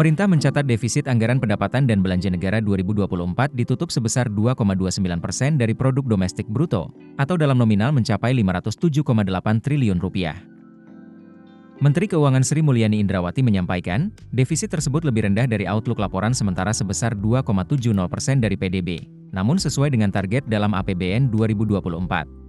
Pemerintah mencatat defisit anggaran pendapatan dan belanja negara 2024 ditutup sebesar 2,29% dari produk domestik bruto, atau dalam nominal mencapai 507,8 triliun rupiah. Menteri Keuangan Sri Mulyani Indrawati menyampaikan, defisit tersebut lebih rendah dari outlook laporan sementara sebesar 2,70% dari PDB, namun sesuai dengan target dalam APBN 2024.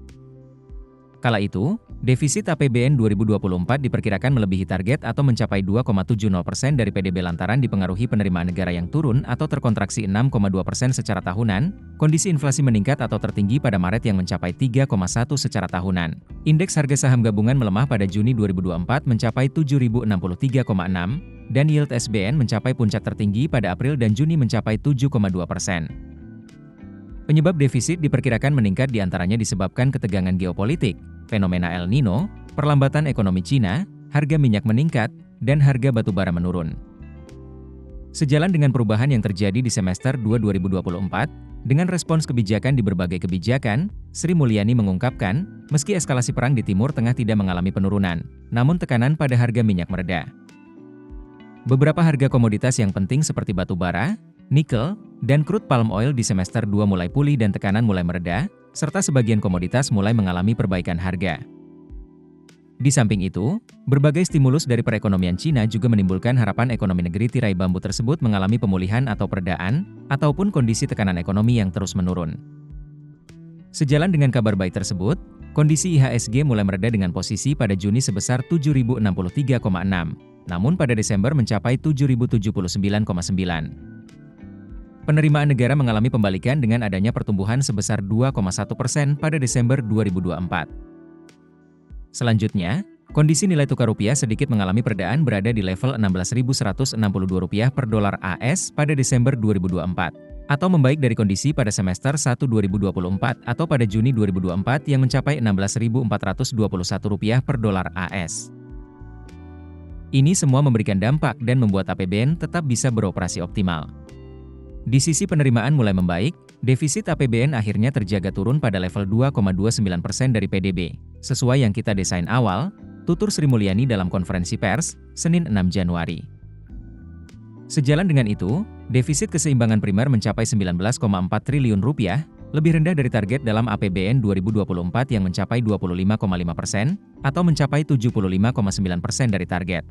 Kala itu, defisit APBN 2024 diperkirakan melebihi target atau mencapai 2,70% dari PDB lantaran dipengaruhi penerimaan negara yang turun atau terkontraksi 6,2% secara tahunan, kondisi inflasi meningkat atau tertinggi pada Maret yang mencapai 3,1 secara tahunan. Indeks harga saham gabungan melemah pada Juni 2024 mencapai 7.063,6, dan yield SBN mencapai puncak tertinggi pada April dan Juni mencapai 7,2%. Penyebab defisit diperkirakan meningkat diantaranya disebabkan ketegangan geopolitik, fenomena El Nino, perlambatan ekonomi Cina, harga minyak meningkat, dan harga batubara menurun. Sejalan dengan perubahan yang terjadi di semester 2 2024, dengan respons kebijakan di berbagai kebijakan, Sri Mulyani mengungkapkan, meski eskalasi perang di Timur Tengah tidak mengalami penurunan, namun tekanan pada harga minyak mereda. Beberapa harga komoditas yang penting seperti batubara, nikel, dan crude palm oil di semester 2 mulai pulih dan tekanan mulai mereda, serta sebagian komoditas mulai mengalami perbaikan harga. Di samping itu, berbagai stimulus dari perekonomian Cina juga menimbulkan harapan ekonomi negeri tirai bambu tersebut mengalami pemulihan atau peredaan, ataupun kondisi tekanan ekonomi yang terus menurun. Sejalan dengan kabar baik tersebut, kondisi IHSG mulai mereda dengan posisi pada Juni sebesar 7.063,6, namun pada Desember mencapai 7.079,9. Penerimaan negara mengalami pembalikan dengan adanya pertumbuhan sebesar 2,1% pada Desember 2024. Selanjutnya, kondisi nilai tukar rupiah sedikit mengalami peredaan berada di level Rp16.162 per dolar AS pada Desember 2024, atau membaik dari kondisi pada semester 1 2024 atau pada Juni 2024 yang mencapai Rp16.421 per dolar AS. Ini semua memberikan dampak dan membuat APBN tetap bisa beroperasi optimal. Di sisi penerimaan mulai membaik, defisit APBN akhirnya terjaga turun pada level 2,29% dari PDB, sesuai yang kita desain awal, tutur Sri Mulyani dalam konferensi pers, Senin 6 Januari. Sejalan dengan itu, defisit keseimbangan primer mencapai 19,4 triliun rupiah, lebih rendah dari target dalam APBN 2024 yang mencapai 25,5%, atau mencapai 75,9% dari target.